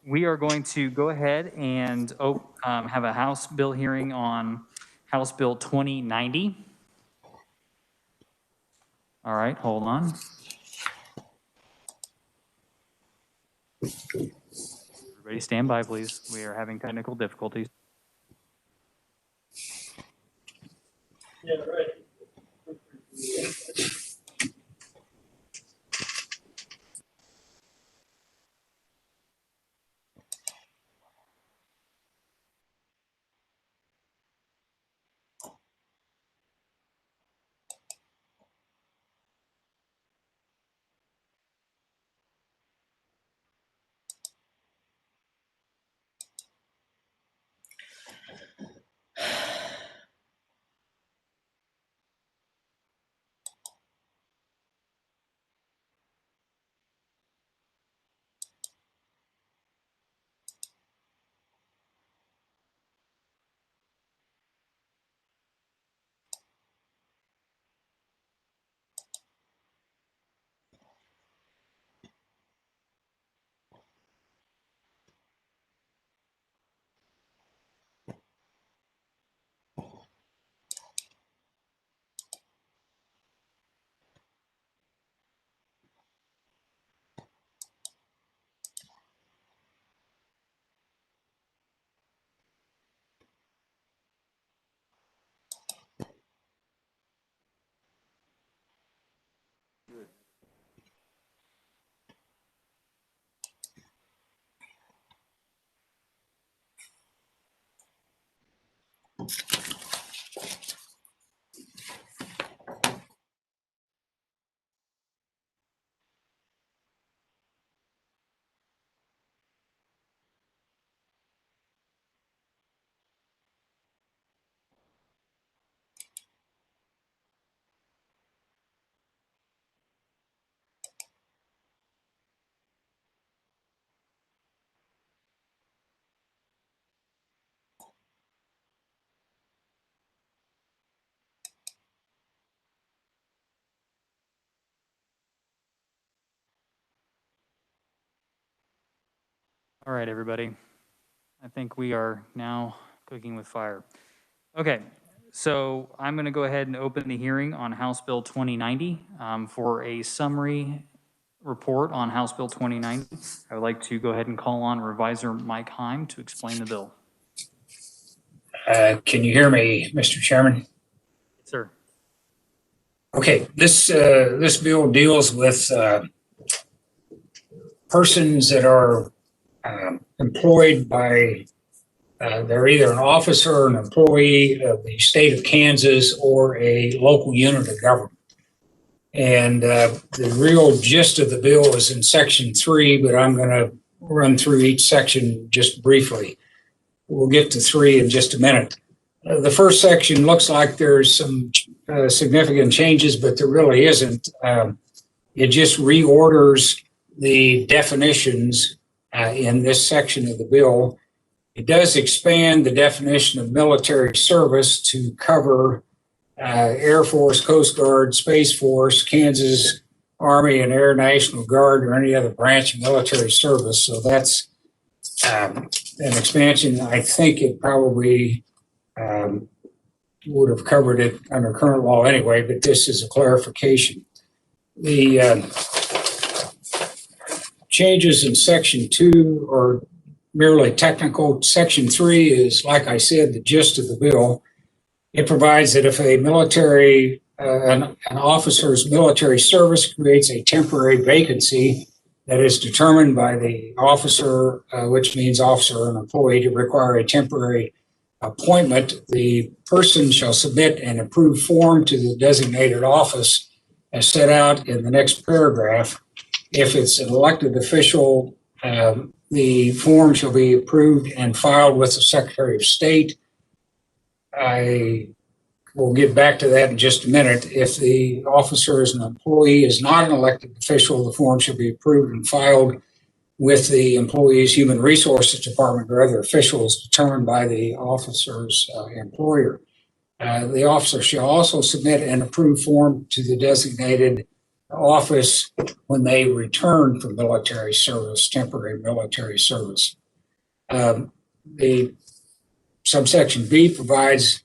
We are going to go ahead and have a House bill hearing on House Bill 2090. All right, hold on. Everybody stand by, please. We are having technical difficulties. Yeah, right. All right, everybody. I think we are now cooking with fire. Okay, so I'm going to go ahead and open the hearing on House Bill 2090 for a summary report on House Bill 2090. I would like to go ahead and call on Revisor Mike Heim to explain the bill. Can you hear me, Mr. Chairman? Sir. Okay, this bill deals with persons that are employed by, they're either an officer or an employee of the state of Kansas or a local unit of government. And the real gist of the bill is in Section 3, but I'm going to run through each section just briefly. We'll get to 3 in just a minute. The first section looks like there's some significant changes, but there really isn't. It just reorders the definitions in this section of the bill. It does expand the definition of military service to cover Air Force, Coast Guard, Space Force, Kansas Army and Air National Guard, or any other branch of military service. So that's an expansion. I think it probably would have covered it under current law anyway, but this is a clarification. The changes in Section 2 are merely technical. Section 3 is, like I said, the gist of the bill. It provides that if a military, an officer's military service creates a temporary vacancy that is determined by the officer, which means officer or an employee, to require a temporary appointment, the person shall submit an approved form to the designated office as set out in the next paragraph. If it's an elected official, the form shall be approved and filed with the Secretary of State. I will get back to that in just a minute. If the officer is an employee, is not an elected official, the form shall be approved and filed with the employee's Human Resources Department or other officials determined by the officer's employer. The officer shall also submit an approved form to the designated office when they return from military service, temporary military service. The subsection B provides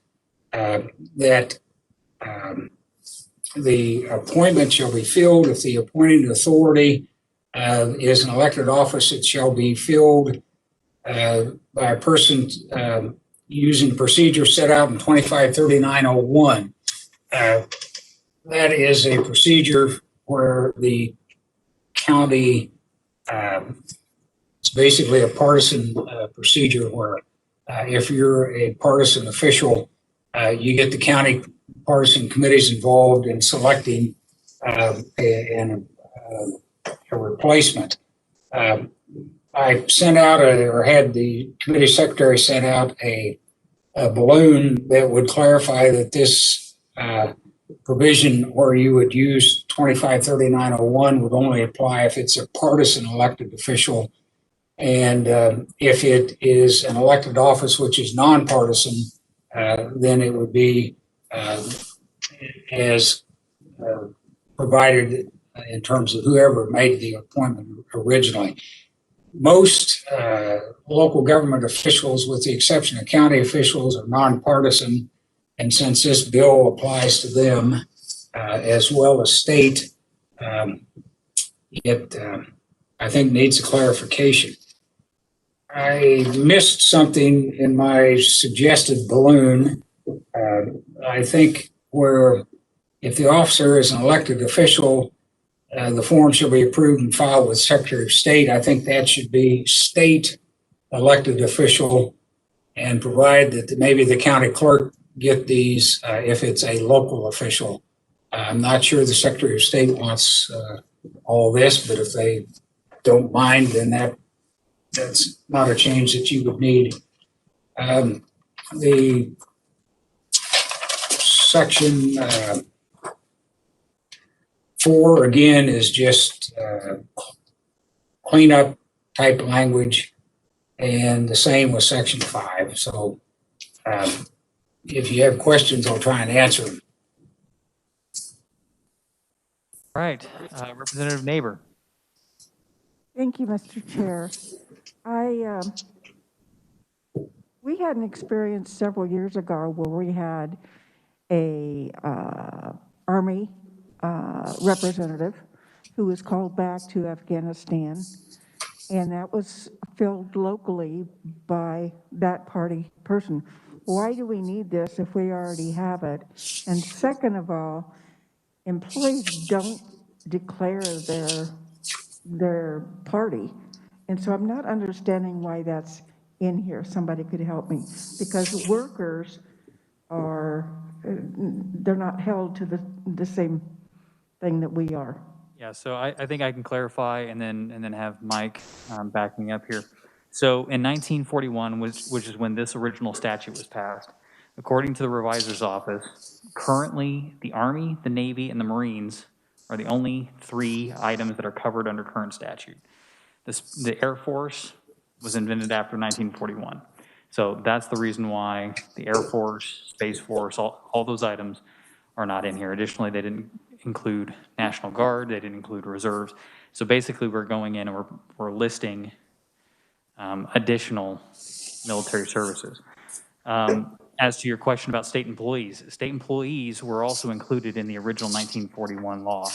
that the appointment shall be filled if the appointing authority is an elected office. It shall be filled by a person using the procedure set out in 253901. That is a procedure where the county, it's basically a partisan procedure where if you're a partisan official, you get the county partisan committees involved in selecting a replacement. I sent out or had the committee secretary sent out a balloon that would clarify that this provision where you would use 253901 would only apply if it's a partisan elected official. And if it is an elected office which is nonpartisan, then it would be as provided in terms of whoever made the appointment originally. Most local government officials, with the exception of county officials, are nonpartisan. And since this bill applies to them as well as state, it, I think, needs a clarification. I missed something in my suggested balloon. I think where if the officer is an elected official, the form shall be approved and filed with Secretary of State. I think that should be state elected official, and provide that maybe the county clerk get these if it's a local official. I'm not sure the Secretary of State wants all this, but if they don't mind, then that's not a change that you would need. The section 4 again is just cleanup type language, and the same with section 5. So if you have questions, I'll try and answer them. All right, Representative Neighbor. Thank you, Mr. Chair. We had an experience several years ago where we had a Army representative who was called back to Afghanistan, and that was filled locally by that party person. Why do we need this if we already have it? And second of all, employees don't declare their party. And so I'm not understanding why that's in here. Somebody could help me, because workers are, they're not held to the same thing that we are. Yeah, so I think I can clarify and then have Mike back me up here. So in 1941, which is when this original statute was passed, according to the revisor's office, currently the Army, the Navy, and the Marines are the only 3 items that are covered under current statute. The Air Force was invented after 1941. So that's the reason why the Air Force, Space Force, all those items are not in here. Additionally, they didn't include National Guard, they didn't include reserves. So basically we're going in and we're listing additional military services. As to your question about state employees were also included in the original 1941 law.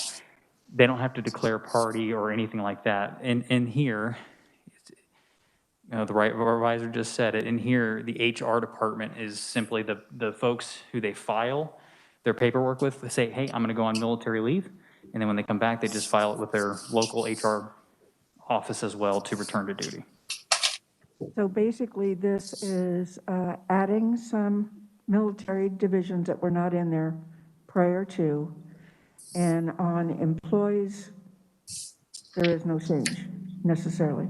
They don't have to declare party or anything like that. In here, the revisor just said it, in here, the HR department is simply the folks who they file their paperwork with. They say, hey, I'm gonna go on military leave. And then when they come back, they just file it with their local HR office as well to return to duty. So basically this is adding some military divisions that were not in there prior to, and on employees, there is no change necessarily.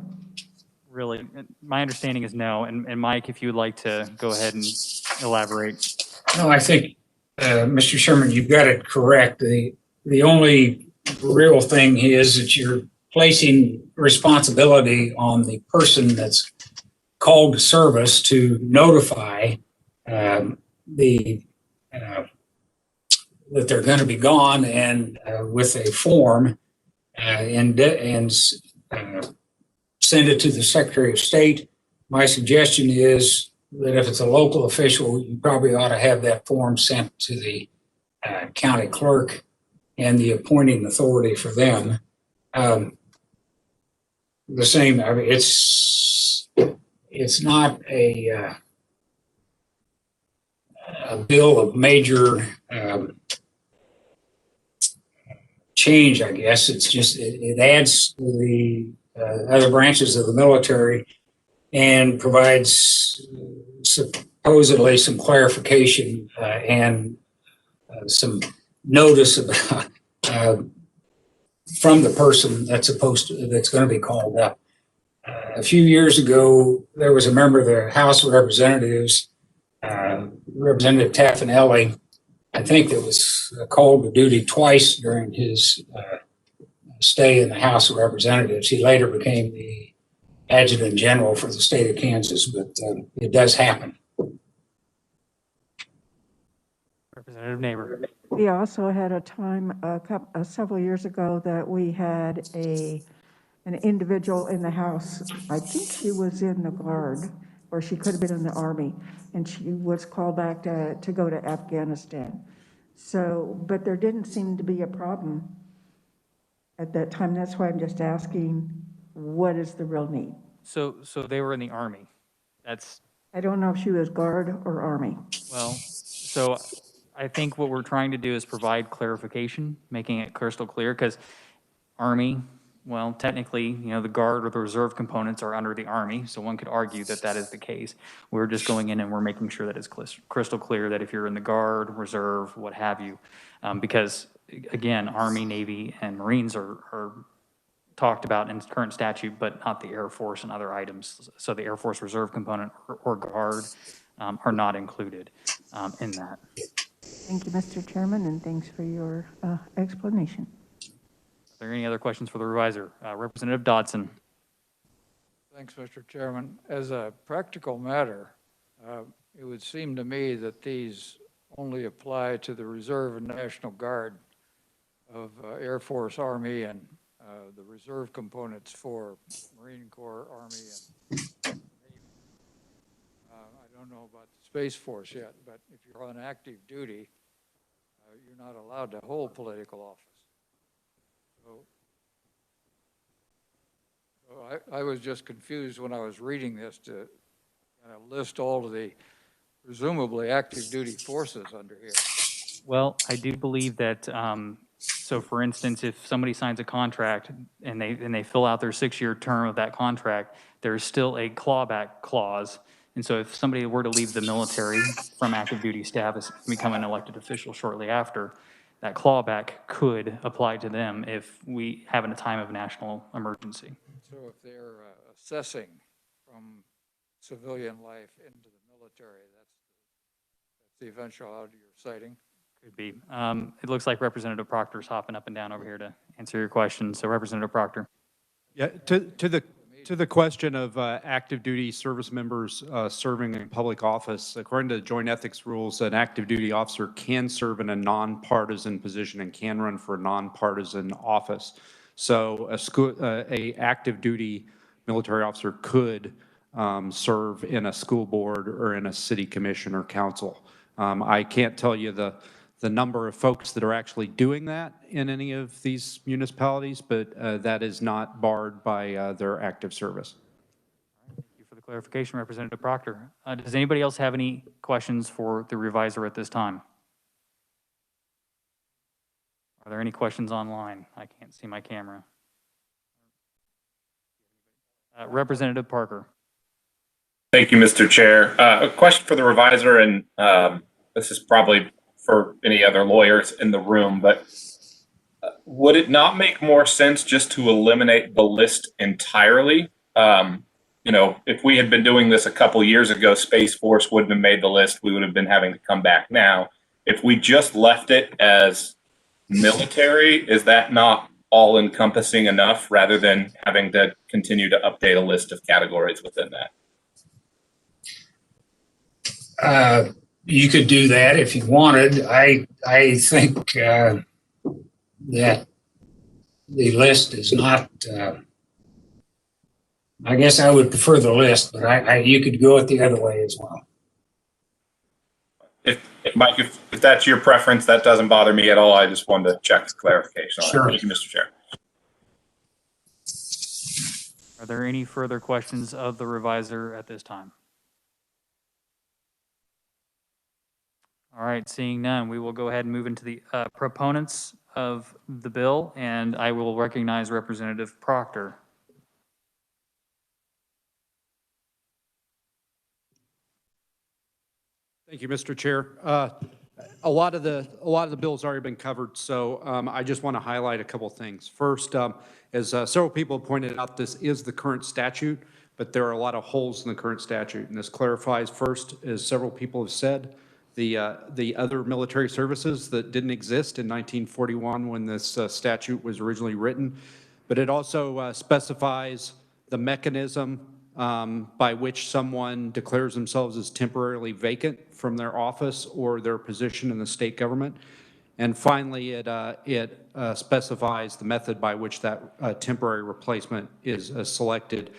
Really, my understanding is no. And Mike, if you would like to go ahead and elaborate. No, I think, Mr. Sherman, you've got it correct. The only real thing is that you're placing responsibility on the person that's called to service to notify that they're going to be gone, and with a form and send it to the Secretary of State, my suggestion is that if it's a local official, you probably ought to have that form sent to the county clerk and the appointing authority for them. The same, I mean, it's not a bill of major change, I guess. It's just, it adds to the other branches of the military and provides supposedly some clarification and some notice about from the person that's going to be called up. A few years ago, there was a member of the House of Representatives, Representative Taffanelli, I think, that was called to duty twice during his stay in the House of Representatives. He later became the Adjutant General for the state of Kansas, but it does happen. Representative Neighbor. We also had a time, several years ago, that we had an individual in the House. I think she was in the Guard, or she could have been in the Army, and she was called back to go to Afghanistan. So, but there didn't seem to be a problem at that time. That's why I'm just asking, what is the real need? So they were in the Army. That's, I don't know if she was Guard or Army. well, so I think what we're trying to do is provide clarification, making it crystal clear, because Army, well, technically, you know, the Guard or the Reserve components are under the Army, so one could argue that that is the case. We're just going in and we're making sure that it's crystal clear that if you're in the Guard, Reserve, what have you, because, again, Army, Navy, and Marines are talked about in current statute, but not the Air Force and other items. So the Air Force Reserve component or Guard are not included in that. Thank you, Mr. Chairman, and thanks for your explanation. Are there any other questions for the reviser? Representative Dodson. Thanks, Mr. Chairman. As a practical matter, it would seem to me that these only apply to the Reserve and National Guard of Air Force, Army, and the Reserve components for Marine Corps, Army, and Navy. I don't know about the Space Force yet, but if you're on active duty, you're not allowed to hold political office. So I was just confused when I was reading this to kind of list all of the presumably active duty forces under here. Well, I do believe that, so for instance, if somebody signs a contract and they fill out their 6-year term of that contract, there's still a clawback clause. And so if somebody were to leave the military from active duty status and become an elected official shortly after, that clawback could apply to them if we have in a time of national emergency. So if they're assessing from civilian life into the military, that's the eventuality you're citing? Could be. It looks like Representative Proctor's hopping up and down over here to answer your question. So Representative Proctor. Yeah, to the question of active duty service members serving in public office, according to the Joint Ethics Rules, an active duty officer can serve in a nonpartisan position and can run for a nonpartisan office. So a active duty military officer could serve in a school board or in a city commission or council. I can't tell you the number of folks that are actually doing that in any of these municipalities, but that is not barred by their active service. Thank you for the clarification, Representative Proctor. Does anybody else have any questions for the reviser at this time? Are there any questions online? I can't see my camera. Representative Parker. Thank you, Mr. Chair. A question for the reviser, and this is probably for any other lawyers in the room, but would it not make more sense just to eliminate the list entirely? You know, if we had been doing this a couple years ago, Space Force wouldn't have made the list. We would have been having to come back now. If we just left it as military, is that not all encompassing enough rather than having to continue to update a list of categories within that? You could do that if you wanted. I think that the list is not I guess I would prefer the list, but you could go it the other way as well. Mike, if that's your preference, that doesn't bother me at all. I just wanted to check clarification on Sure. that. Thank you, Mr. Chair. Are there any further questions of the reviser at this time? All right, seeing none, we will go ahead and move into the proponents of the bill, and I will recognize Representative Proctor. Thank you, Mr. Chair. A lot of the bill's already been covered, so I just want to highlight a couple things. First, as several people have pointed out, this is the current statute, but there are a lot of holes in the current statute, and this clarifies first, as several people have said, the other military services that didn't exist in 1941 when this statute was originally written, but it also specifies the mechanism by which someone declares themselves as temporarily vacant from their office or their position in the state government. And finally, it specifies the method by which that temporary replacement is selected,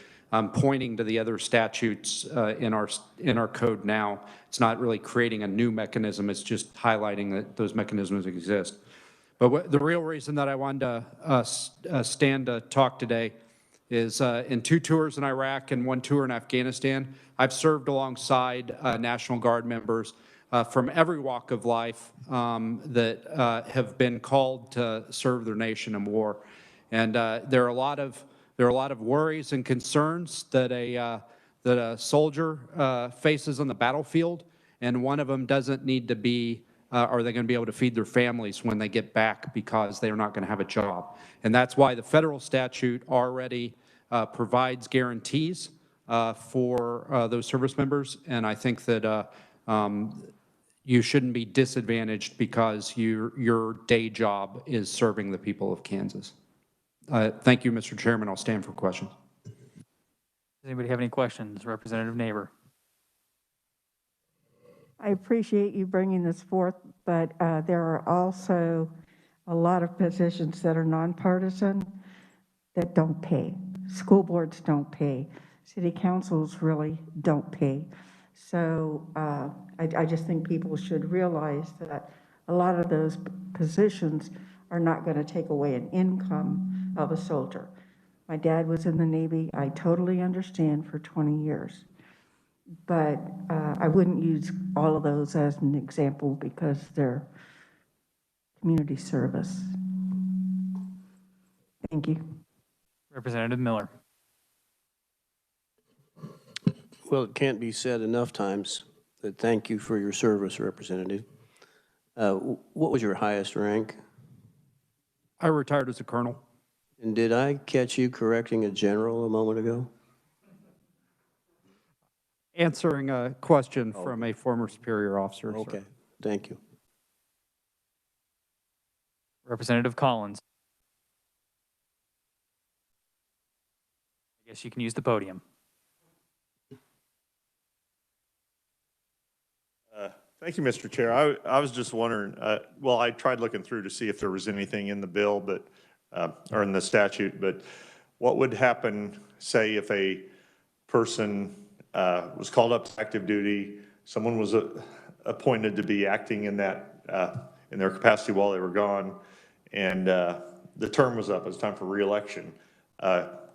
pointing to the other statutes in our code now. It's not really creating a new mechanism, it's just highlighting that those mechanisms exist. But the real reason that I wanted to stand to talk today is in 2 tours in Iraq and 1 tour in Afghanistan, I've served alongside National Guard members from every walk of life that have been called to serve their nation in war. And there are a lot of worries and concerns that a soldier faces on the battlefield, and one of them doesn't need to be are they going to be able to feed their families when they get back because they're not going to have a job. And that's why the federal statute already provides guarantees for those service members. And I think that you shouldn't be disadvantaged because your day job is serving the people of Kansas. Thank you, Mr. Chairman. I'll stand for questions. Does anybody have any questions? Representative Neighbor. I appreciate you bringing this forth, but there are also a lot of positions that are nonpartisan that don't pay. School boards don't pay. City councils really don't pay. So I just think people should realize that a lot of those positions are not going to take away an income of a soldier. My dad was in the Navy. I totally understand for 20 years. But I wouldn't use all of those as an example because they're community service. Thank you. Representative Miller. Well, it can't be said enough times that thank you for your service, Representative. What was your highest rank? I retired as a colonel. And did I catch you correcting a general a moment ago? Answering a question from a former superior officer. Okay, sir. thank you. Representative Collins. I guess you can use the podium. Thank you, Mr. Chair. I was just wondering, well, I tried looking through to see if there was anything in the bill, but or in the statute, but what would happen, say, if a person was called up to active duty, someone was appointed to be acting in that in their capacity while they were gone, and the term was up, it was time for re-election.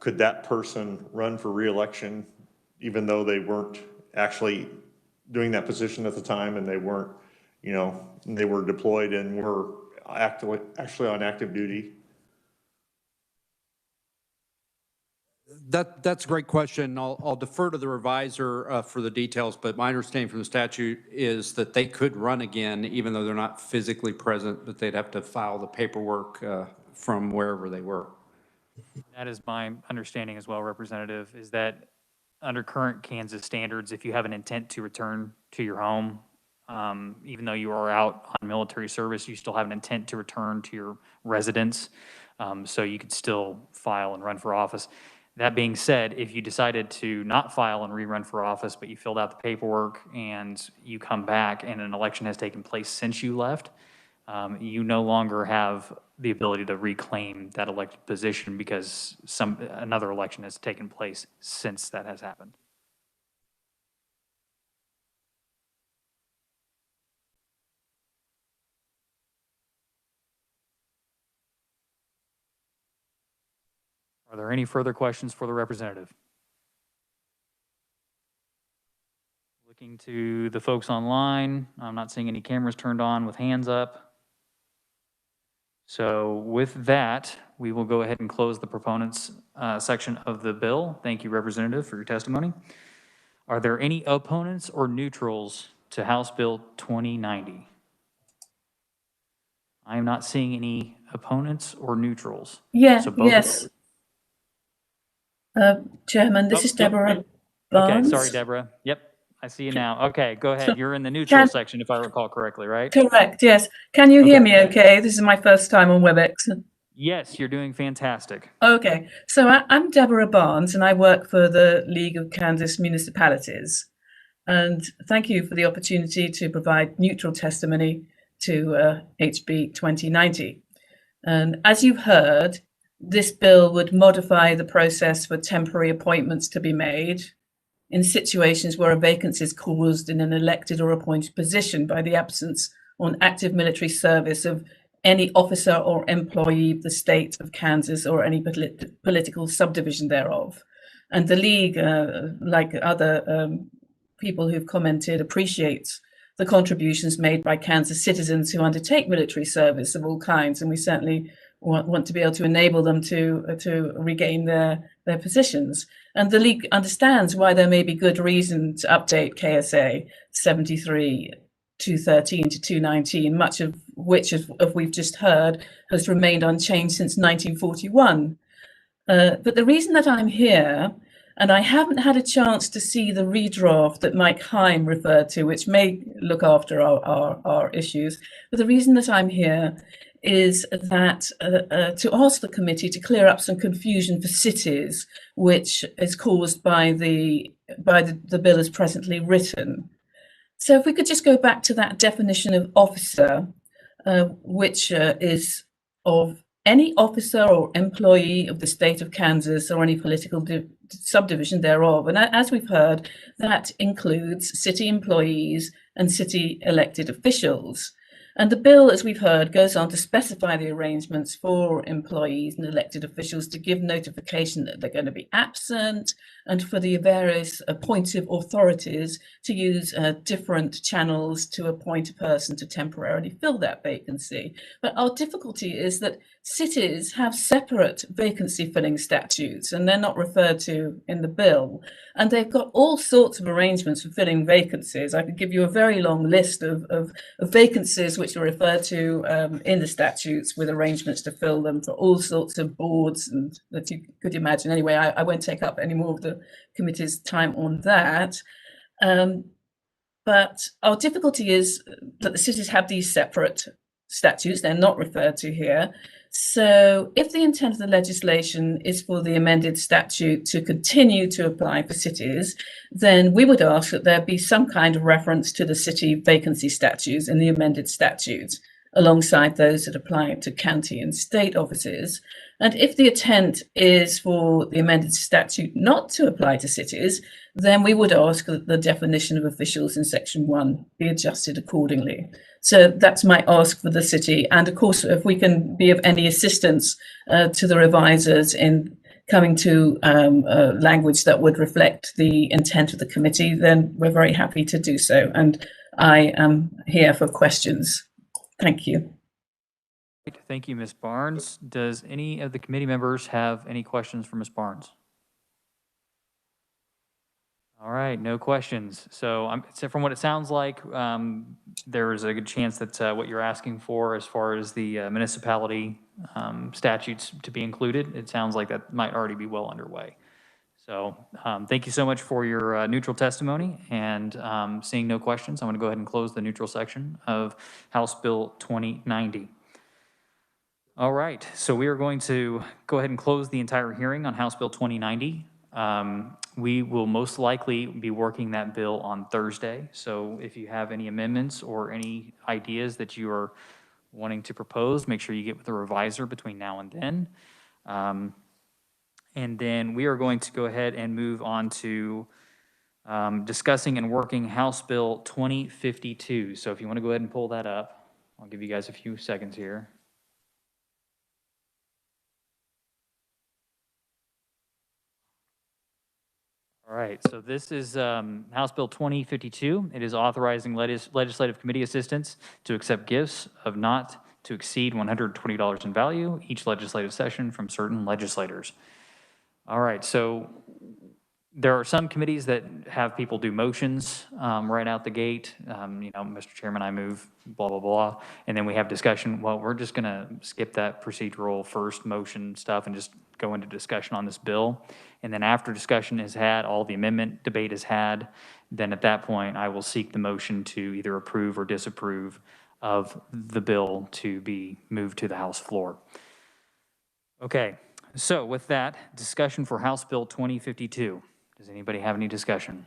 Could that person run for re-election even though they weren't actually doing that position at the time and they weren't, you know, they were deployed and were actually on active duty? That's a great question. I'll defer to the reviser for the details, but my understanding from the statute is that they could run again even though they're not physically present, but they'd have to file the paperwork from wherever they were. That is my understanding as well, Representative, is that under current Kansas standards, if you have an intent to return to your home, even though you are out on military service, you still have an intent to return to your residence. So you could still file and run for office. That being said, if you decided to not file and rerun for office, but you filled out the paperwork and you come back and an election has taken place since you left, you no longer have the ability to reclaim that elected position because another election has taken place since that has happened. Are there any further questions for the representative? Looking to the folks online, I'm not seeing any cameras turned on with hands up. So with that, we will go ahead and close the proponents section of the bill. Thank you, Representative, for your testimony. Are there any opponents or neutrals to House Bill 2090? I am not seeing any opponents or neutrals. Yeah, So both. yes. Chairman, this is Yep. Deborah Barnes. Okay, sorry, Deborah. Yep, I see you now. Okay, go ahead. You're in the neutral Can- section, if I recall correctly, right? Correct, yes. Can you hear me okay? This is my first time on WebEx. Yes, you're doing fantastic. Okay, so I'm Deborah Barnes and I work for the League of Kansas Municipalities. And thank you for the opportunity to provide neutral testimony to HB 2090. And as you've heard, this bill would modify the process for temporary appointments to be made in situations where a vacancy is caused in an elected or appointed position by the absence on active military service of any officer or employee of the state of Kansas or any political subdivision thereof. And the League, like other people who've commented, appreciates the contributions made by Kansas citizens who undertake military service of all kinds, and we certainly want to be able to enable them to regain their positions. And the League understands why there may be good reason to update KSA 73 213 to 219, much of which, as we've just heard, has remained unchanged since 1941. But the reason that I'm here, and I haven't had a chance to see the redraft that Mike Heim referred to, which may look after our issues, but the reason that I'm here is that to ask the committee to clear up some confusion for cities, which is caused by the bill as presently written. So if we could just go back to that definition of officer, which is of any officer or employee of the state of Kansas or any political subdivision thereof. And as we've heard, that includes city employees and city elected officials. And the bill, as we've heard, goes on to specify the arrangements for employees and elected officials to give notification that they're going to be absent, and for the various appointive authorities to use different channels to appoint a person to temporarily fill that vacancy. But our difficulty is that cities have separate vacancy filling statutes, and they're not referred to in the bill. And they've got all sorts of arrangements for filling vacancies. I could give you a very long list of vacancies which are referred to in the statutes, with arrangements to fill them for all sorts of boards and that you could imagine. Anyway, I won't take up any more of the committee's time on that. But our difficulty is that the cities have these separate statutes. They're not referred to here. So if the intent of the legislation is for the amended statute to continue to apply for cities, then we would ask that there be some kind of reference to the city vacancy statutes in the amended statutes, alongside those that apply to county and state offices. And if the intent is for the amended statute not to apply to cities, then we would ask that the definition of officials in section 1 be adjusted accordingly. So that's my ask for the city. And of course, if we can be of any assistance to the revisers in coming to language that would reflect the intent of the committee, then we're very happy to do so. And I am here for questions. Thank you. Thank you, Ms. Barnes. Does any of the committee members have any questions for Ms. Barnes? All right, no questions. So from what it sounds like, there is a good chance that what you're asking for as far as the municipality statutes to be included, it sounds like that might already be well underway. So thank you so much for your neutral testimony, and seeing no questions, I'm going to go ahead and close the neutral section of House Bill 2090. All right, so we are going to go ahead and close the entire hearing on House Bill 2090. We will most likely be working that bill on Thursday. So if you have any amendments or any ideas that you are wanting to propose, make sure you get with the reviser between now and then. And then we are going to go ahead and move on to discussing and working House Bill 2052. So if you want to go ahead and pull that up, I'll give you guys a few seconds here. All right, so this is House Bill 2052. It is authorizing legislative committee assistants to accept gifts of not to exceed $120 in value each legislative session from certain legislators. All right, so there are some committees that have people do motions right out the gate. Mr. Chairman, I move, blah, blah, blah. And then we have discussion. Well, we're just going to skip that procedural first motion stuff and just go into discussion on this bill. And then after discussion is had, all the amendment debate is had, then at that point, I will seek the motion to either approve or disapprove of the bill to be moved to the House floor. Okay, so with that, discussion for House Bill 2052. Does anybody have any discussion?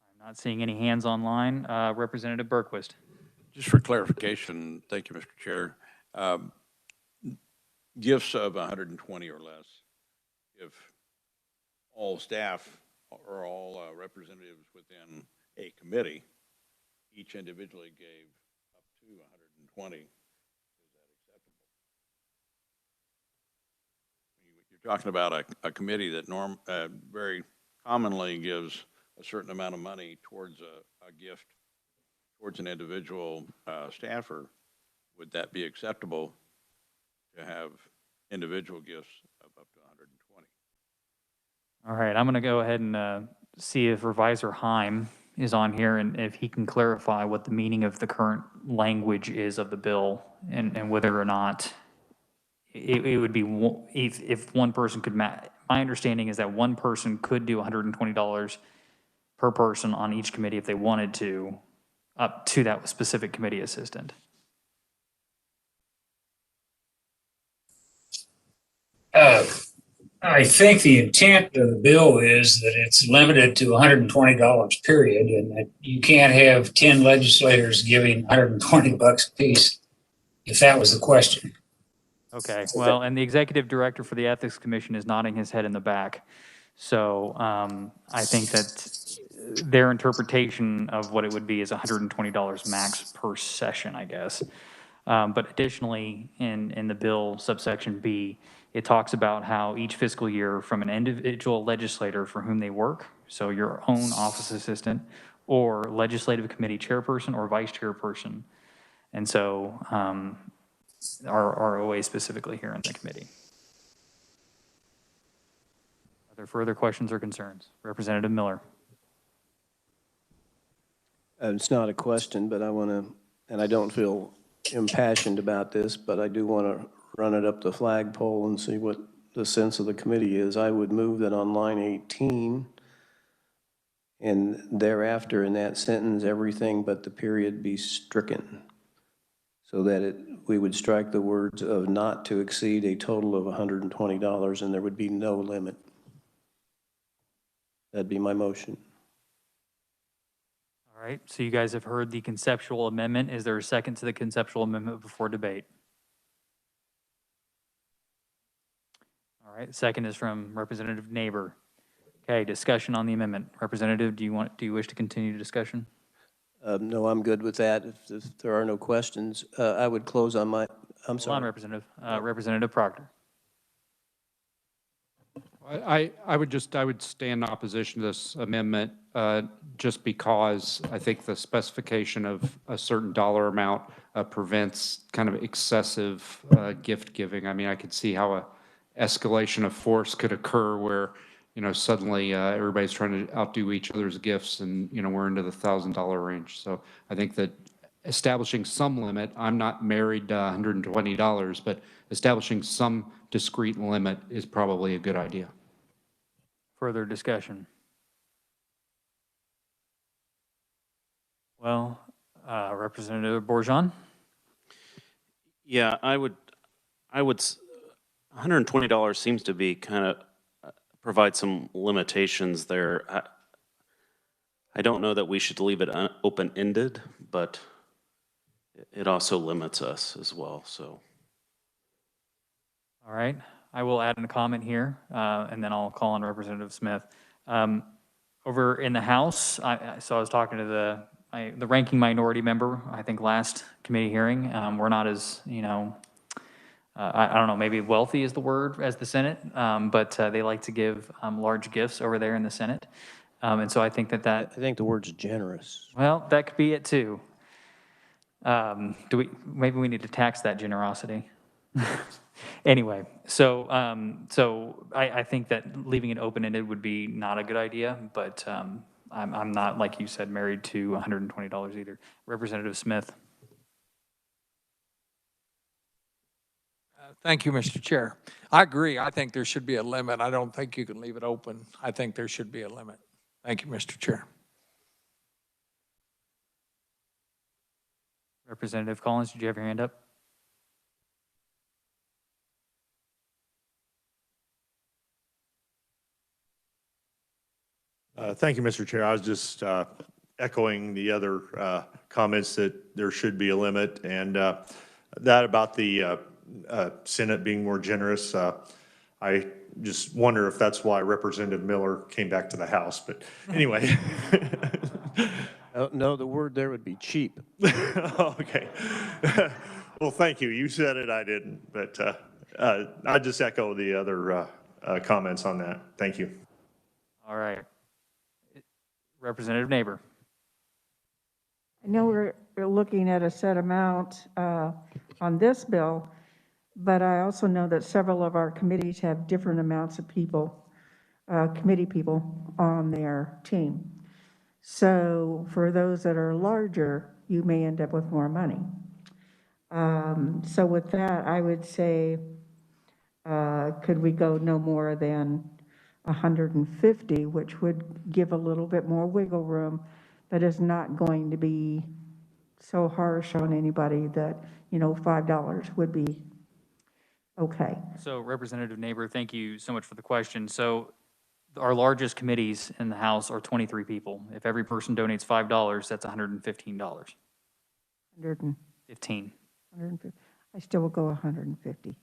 I'm not seeing any hands online. Representative Berquist. Just for clarification, thank you, Mr. Chair. Gifts of 120 or less, if all staff or all representatives within a committee each individually gave up to 120, is that acceptable? You're talking about a committee that very commonly gives a certain amount of money towards a gift towards an individual staffer. Would that be acceptable to have individual gifts of up to 120? All right, I'm going to go ahead and see if Revisor Heim is on here and if he can clarify what the meaning of the current language is of the bill and whether or not it would be, if one person could, my understanding is that one person could do $120 per person on each committee if they wanted to, up to that specific committee assistant. I think the intent of the bill is that it's limited to $120 period, and that you can't have 10 legislators giving $120 a piece, if that was the question. Okay, well, and the executive director for the Ethics Commission is nodding his head in the back. So I think that their interpretation of what it would be is $120 max per session, I guess. But additionally, in the bill, subsection B, it talks about how each fiscal year from an individual legislator for whom they work, so your own office assistant, or legislative committee chairperson or vice chairperson. And so our OA specifically here in the committee. Are there further questions or concerns? Representative Miller. It's not a question, but I want to, and I don't feel impassioned about this, but I do want to run it up the flagpole and see what the sense of the committee is. I would move that on line 18 and thereafter in that sentence, everything but the period be stricken, so that we would strike the words of not to exceed a total of $120 and there would be no limit. That'd be my motion. All right, so you guys have heard the conceptual amendment. Is there a second to the conceptual amendment before debate? All right, second is from Representative Neighbor. Okay, discussion on the amendment. Representative, do you wish to continue discussion? No, I'm good with that. If there are no questions, I would close on my, I'm sorry. Hold on, Representative. Representative Proctor. I would stand in opposition to this amendment just because I think the specification of a certain dollar amount prevents kind of excessive gift giving. I mean, I could see how a escalation of force could occur where, suddenly everybody's trying to outdo each other's gifts and, we're into the $1,000 range. So I think that establishing some limit, I'm not married to $120, but establishing some discrete limit is probably a good idea. Further discussion? Well, Representative Bourgeon? Yeah, I would, $120 seems to be kind of provide some limitations there. I don't know that we should leave it open-ended, but it also limits us as well, so. All right, I will add in a comment here, and then I'll call on Representative Smith. Over in the House, so I was talking to the ranking minority member, I think last committee hearing. We're not as, I don't know, maybe wealthy is the word as the Senate, but they like to give large gifts over there in the Senate. And so I think that I think the word's generous. well, that could be it too. Maybe we need to tax that generosity. Anyway, so I think that leaving it open-ended would be not a good idea, but I'm not, like you said, married to $120 either. Representative Smith. Thank you, Mr. Chair. I agree. I think there should be a limit. I don't think you can leave it open. I think there should be a limit. Thank you, Mr. Chair. Representative Collins, did you have your hand up? Thank you, Mr. Chair. I was just echoing the other comments that there should be a limit, and that about the Senate being more generous. I just wonder if that's why Representative Miller came back to the House, but anyway. No, the word there would be cheap. Okay. Well, thank you. You said it, I didn't, but I just echo the other comments on that. Thank you. All right. Representative Neighbor. I know we're looking at a set amount on this bill, but I also know that several of our committees have different amounts of people, committee people on their team. So for those that are larger, you may end up with more money. So with that, I would say, could we go no more than 150, which would give a little bit more wiggle room, but is not going to be so harsh on anybody that, $5 would be okay. So Representative Neighbor, thank you so much for the question. So our largest committees in the House are 23 people. If every person donates $5, that's $115. 150. I still will go 150.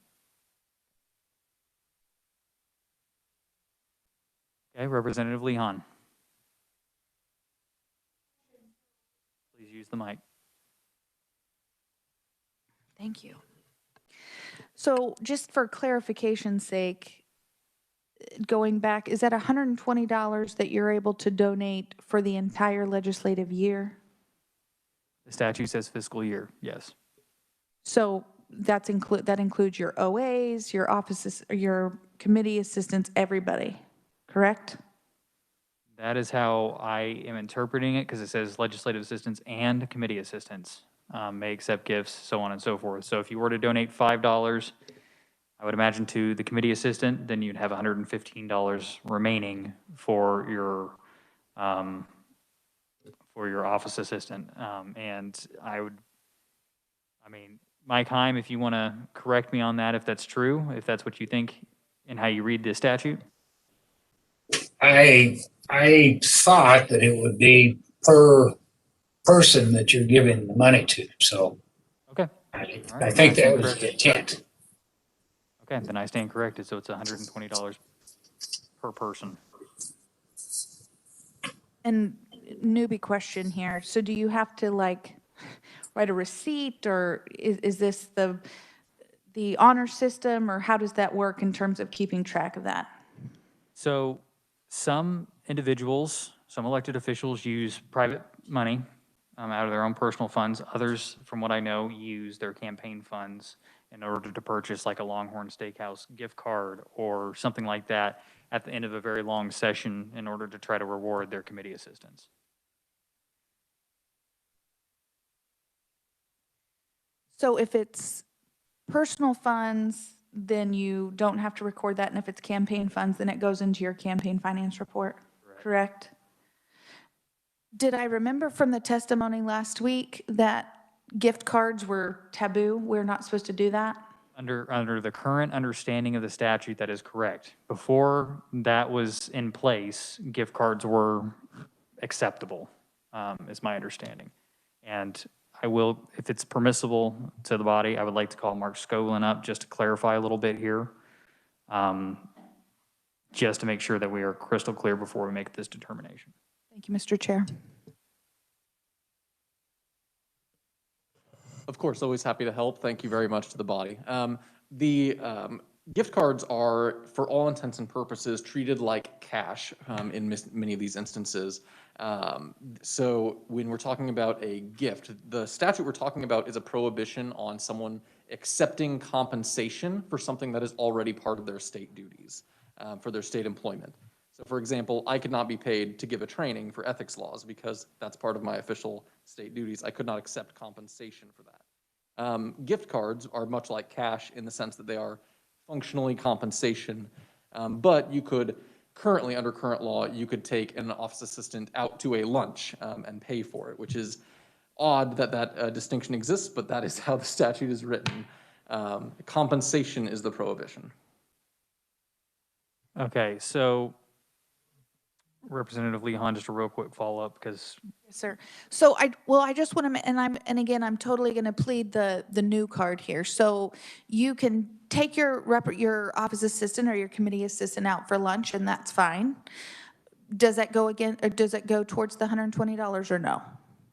Okay, Representative Lehan. Please use the mic. Thank you. So just for clarification's sake, going back, is that $120 that you're able to donate for the entire legislative year? The statute says fiscal year, yes. So that includes your OAs, your offices, your committee assistants, everybody, correct? That is how I am interpreting it, because it says legislative assistants and committee assistants may accept gifts, so on and so forth. So if you were to donate $5, I would imagine to the committee assistant, then you'd have $115 remaining for your office assistant. And Mike Heim, if you want to correct me on that, if that's true, if that's what you think and how you read the statute. I thought that it would be per person that you're giving the money to. So okay, I think that was the intent. Okay, then I stand corrected. So it's $120 per person. And newbie question here. So do you have to write a receipt, or is this the honor system, or how does that work in terms of keeping track of that? So some individuals, some elected officials use private money out of their own personal funds. Others, from what I know, use their campaign funds in order to purchase like a Longhorn Steakhouse gift card or something like that at the end of a very long session in order to try to reward their committee assistants. So if it's personal funds, then you don't have to record that, and if it's campaign funds, then it goes into your campaign finance report, correct? Did I remember from the testimony last week that gift cards were taboo? We're not supposed to do that? Under the current understanding of the statute, that is correct. Before that was in place, gift cards were acceptable, is my understanding. And I will, if it's permissible to the body, I would like to call Mark Scoglin up just to clarify a little bit here, just to make sure that we are crystal clear before we make this determination. Thank you, Mr. Chair. Of course, always happy to help. Thank you very much to the body. The gift cards are, for all intents and purposes, treated like cash in many of these instances. So when we're talking about a gift, the statute we're talking about is a prohibition on someone accepting compensation for something that is already part of their state duties, for their state employment. So for example, I could not be paid to give a training for ethics laws because that's part of my official state duties. I could not accept compensation for that. Gift cards are much like cash in the sense that they are functionally compensation, but you could currently, under current law, you could take an office assistant out to a lunch and pay for it, which is odd that that distinction exists, but that is how the statute is written. Compensation is the prohibition. Okay, so Representative Lehan, just a real quick follow-up, because Yes, sir. So I just want to, and again, I'm totally going to plead the new card here. So you can take your office assistant or your committee assistant out for lunch, and that's fine. Does that go again, or does it go towards the $120 or no?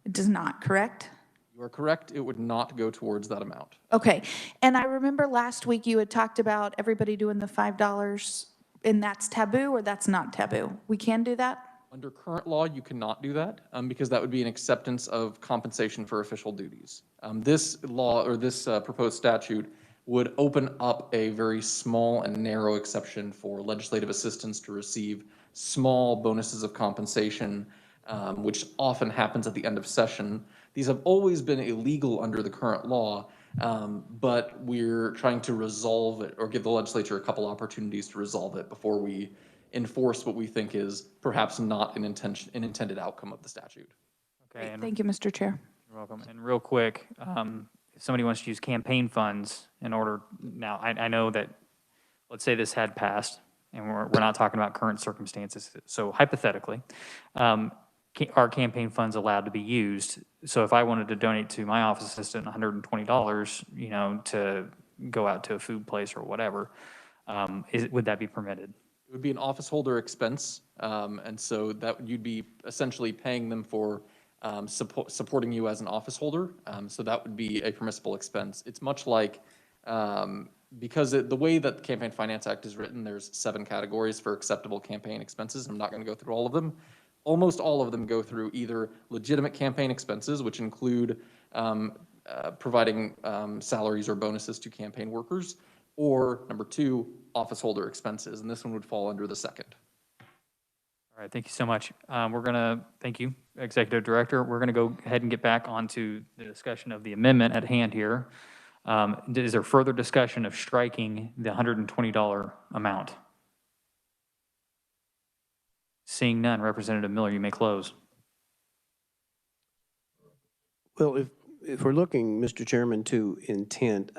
It does not, correct? You are correct. It would not go towards that amount. Okay. And I remember last week you had talked about everybody doing the $5, and that's taboo or that's not taboo? We can do that? Under current law, you cannot do that because that would be an acceptance of compensation for official duties. This law, or this proposed statute, would open up a very small and narrow exception for legislative assistants to receive small bonuses of compensation, which often happens at the end of session. These have always been illegal under the current law, but we're trying to resolve it, or give the legislature a couple opportunities to resolve it before we enforce what we think is perhaps not an intended outcome of the statute. okay. And Thank you, Mr. Chair. you're welcome. And real quick, if somebody wants to use campaign funds in order, now I know that, let's say this had passed, and we're not talking about current circumstances. So hypothetically, are campaign funds allowed to be used? So if I wanted to donate to my office assistant $120, you know, to go out to a food place or whatever, would that be permitted? It would be an office holder expense, and so that you'd be essentially paying them for supporting you as an office holder. So that would be a permissible expense. It's much like, because the way that the Campaign Finance Act is written, there's 7 categories for acceptable campaign expenses. I'm not going to go through all of them. Almost all of them go through either legitimate campaign expenses, which include providing salaries or bonuses to campaign workers, or number 2, office holder expenses, and this one would fall under the second. All right, thank you so much. We're going to, thank you, Executive Director. We're going to go ahead and get back onto the discussion of the amendment at hand here. Is there further discussion of striking the $120 amount? Seeing none, Representative Miller, you may close. Well, if we're looking, Mr. Chairman, to intent,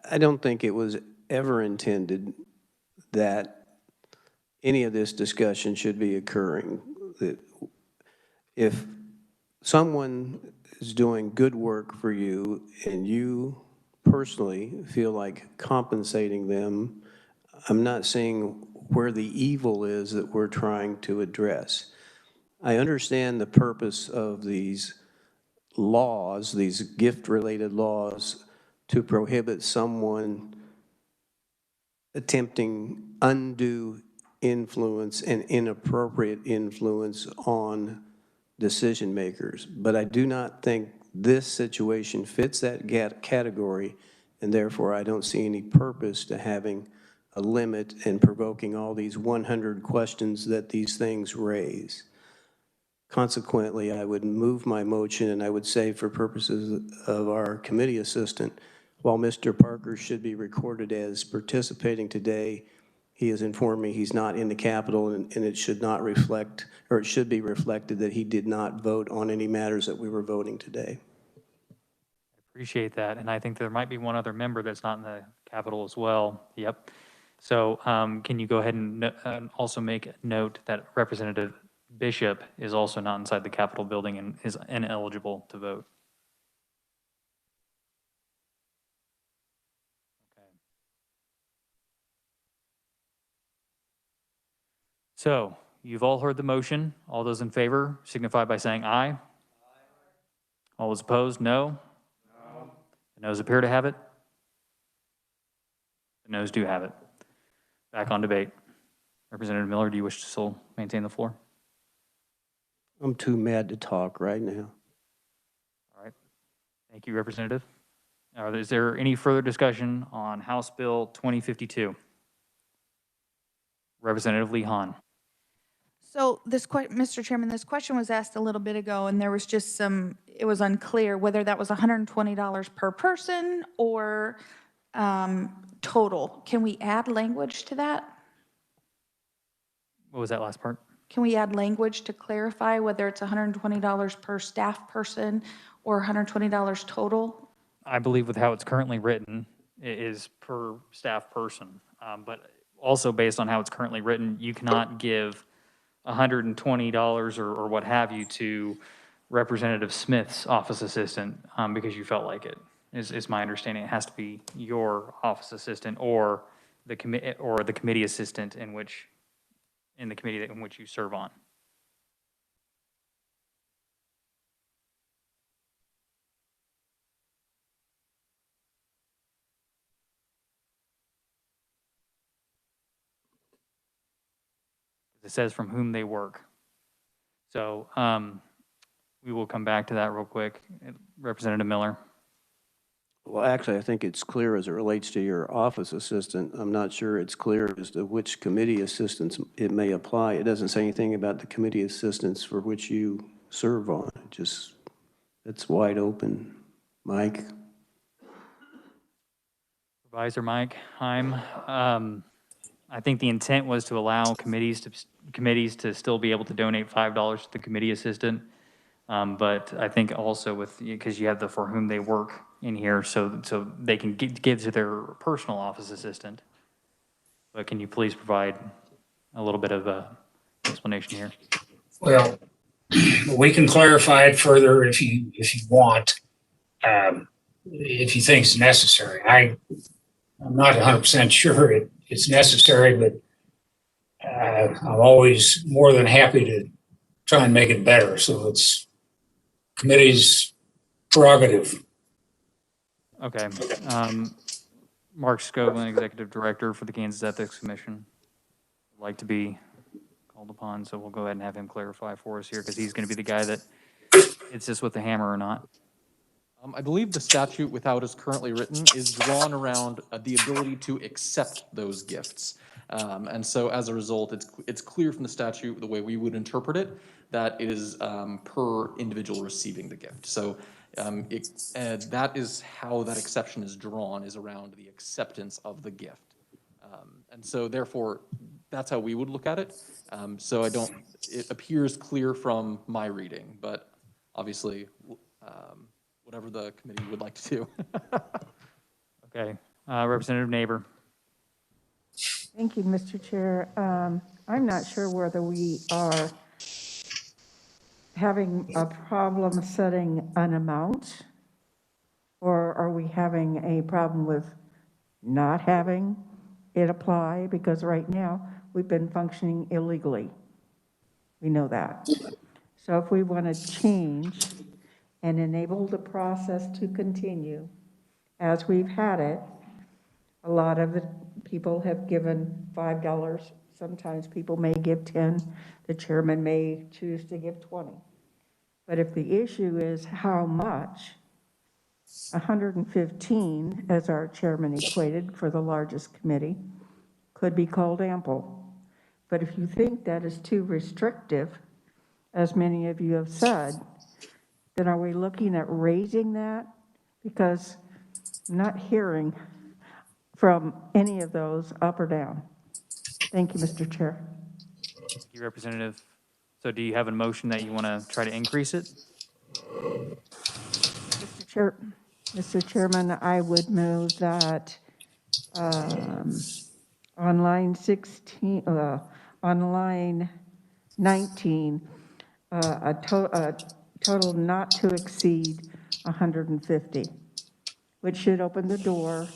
I don't think it was ever intended that any of this discussion should be occurring. That if someone is doing good work for you and you personally feel like compensating them, I'm not seeing where the evil is that we're trying to address. I understand the purpose of these laws, these gift-related laws, to prohibit someone attempting undue influence and inappropriate influence on decision makers. But I do not think this situation fits that category, and therefore I don't see any purpose to having a limit and provoking all these 100 questions that these things raise. Consequently, I would move my motion, and I would say, for purposes of our committee assistant, while Mr. Parker should be recorded as participating today, he has informed me he's not in the Capitol, and it should not reflect, or it should be reflected that he did not vote on any matters that we were voting today. I appreciate that, and I think there might be one other member that's not in the Capitol as well. Yep. So can you go ahead and also make a note that Representative bishop is also not inside the Capitol building and is ineligible to vote. Okay. So you've all heard the motion. All those in favor signify by saying aye. All those opposed, no. The noes appear to have it. The noes do have it. Back on debate. Representative Miller, do you wish to still maintain the floor? I'm too mad to talk right now. All right. Thank you, Representative. Is there any further discussion on House Bill 2052? Representative Lee Hahn. So Mr. Chairman, this question was asked a little bit ago, and there was just it was unclear whether that was $120 per person or total. Can we add language to that? What was that last part? Can we add language to clarify whether it's $120 per staff person or $120 total? I believe with how it's currently written, it is per staff person. But also based on how it's currently written, you cannot give $120 or what have you to Representative Smith's office assistant because you felt like it, is my understanding. It has to be your office assistant or the committee assistant in the committee in which you serve on. It says from whom they work. So we will come back to that real quick. Representative Miller. Well, actually, I think it's clear as it relates to your office assistant. I'm not sure it's clear as to which committee assistants it may apply. It doesn't say anything about the committee assistants for which you serve on. It's wide open. Mike? Supervisor Mike Heim. I think the intent was to allow committees to still be able to donate $5 to the committee assistant. But I think also because you have the for whom they work in here, so they can give to their personal office assistant. But can you please provide a little bit of a explanation here? Well, we can clarify it further if you want, if you think it's necessary. I'm not 100% sure it's necessary, but I'm always more than happy to try and make it better. So it's committee's prerogative. Okay. Mark Scoven, Executive Director for the Kansas Ethics Commission, would like to be called upon, so we'll go ahead and have him clarify for us here because he's going to be the guy that hits this with the hammer or not. I believe the statute, with how it is currently written, is drawn around the ability to accept those gifts. And so as a result, it's clear from the statute, the way we would interpret it, that it is per individual receiving the gift. So that is how that exception is drawn, is around the acceptance of the gift. And so therefore, that's how we would look at it. So it appears clear from my reading, but obviously, whatever the committee would like to do. Okay. Representative Neighbor. Thank you, Mr. Chair. I'm not sure whether we are having a problem setting an amount, or are we having a problem with not having it apply? Because right now, we've been functioning illegally. We know that. So if we want to change and enable the process to continue as we've had it, a lot of the people have given $5. Sometimes people may give 10. The chairman may choose to give 20. But if the issue is how much, 115, as our chairman equated for the largest committee, could be called ample. But if you think that is too restrictive, as many of you have said, then are we looking at raising that? Because I'm not hearing from any of those up or down. Thank you, Mr. Chair. Thank you, Representative. So do you have a motion that you want to try to increase it? Mr. Chairman, I would move that on line 16, on line 19, a total not to exceed 150, which should open the door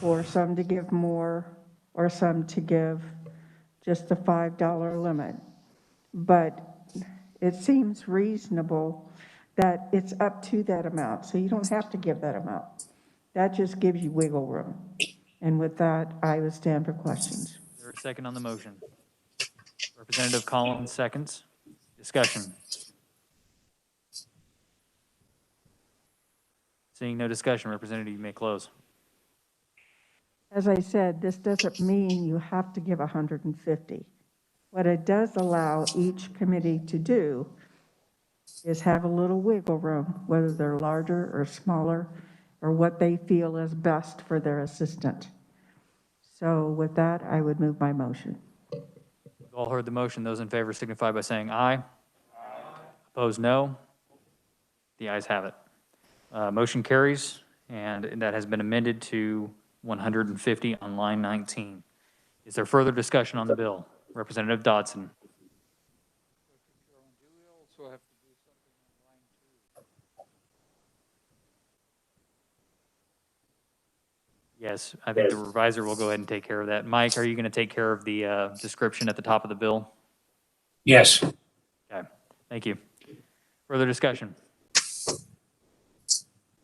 for some to give more or some to give just the $5 limit. But it seems reasonable that it's up to that amount, so you don't have to give that amount. That just gives you wiggle room. And with that, I would stand for questions. Is there a second on the motion? Representative Collins seconds. Discussion. Seeing no discussion, Representative, you may close. As I said, this doesn't mean you have to give 150. What it does allow each committee to do is have a little wiggle room, whether they're larger or smaller, or what they feel is best for their assistant. So with that, I would move my motion. We've all heard the motion. Those in favor signify by saying aye. Aye. Opposed, no. The ayes have it. Motion carries, and that has been amended to 150 on line 19. Is there further discussion on the bill? Representative Dodson. Do we also have to do something on line 2? Yes, I think the reviser will go ahead and take care of that. Mike, are you going to take care of the description at the top of the bill? Yes. Okay, thank you. Further discussion?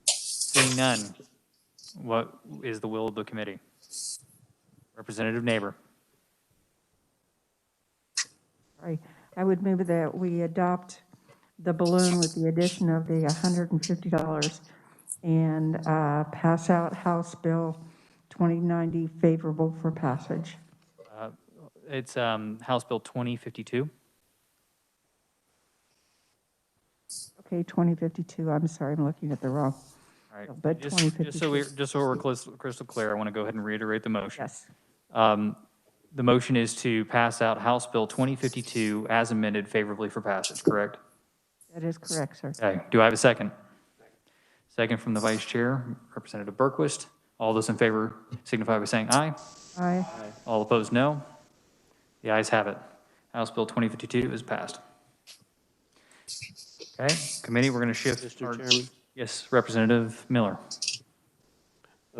Seeing none, what is the will of the committee? Representative Neighbor. Right. I would move that we adopt the balloon with the addition of the $150 and pass out House Bill 2090 favorable for passage. It's House Bill 2052. Okay, 2052. I'm sorry, I'm looking at the wrong. All right. But Just 2052. so we're crystal clear, I want to go ahead and reiterate the motion. Yes. The motion is to pass out House Bill 2052 as amended favorably for passage, correct? That is correct, sir. Okay. Do I have a second? Second from the Vice Chair, Representative Berquist. All those in favor signify by saying aye. Aye. All opposed, no. The ayes have it. House Bill 2052 is passed. Okay, committee, we're going to shift. Mr. Chairman? Yes, Representative Miller.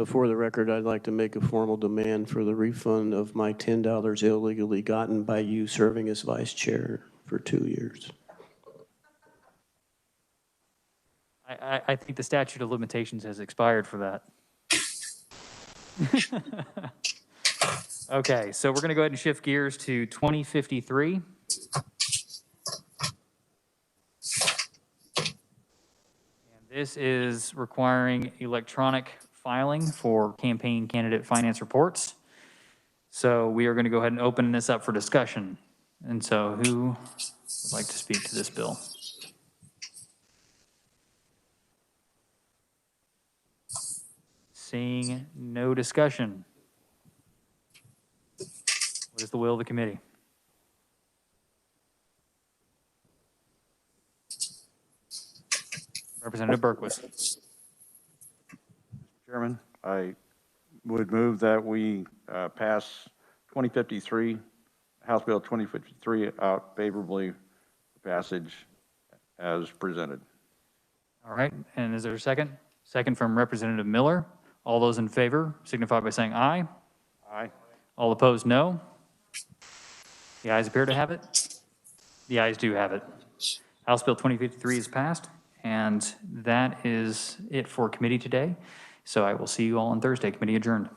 For the record, I'd like to make a formal demand for the refund of my $10 illegally gotten by you serving as vice chair for 2 years. I think the statute of limitations has expired for that. Okay, so we're going to go ahead and shift gears to 2053. And this is requiring electronic filing for campaign candidate finance reports. So we are going to go ahead and open this up for discussion. And so who would like to speak to this bill? Seeing no discussion. What is the will of the committee? Representative Berquist. Chairman, I would move that we pass 2053, House Bill 2053 out favorably for passage as presented. All right, and is there a second? Second from Representative Miller. All those in favor signify by saying aye. Aye. All opposed, no. The ayes appear to have it. The ayes do have it. House Bill 2053 is passed, and that is it for committee today. So I will see you all on Thursday. Committee adjourned.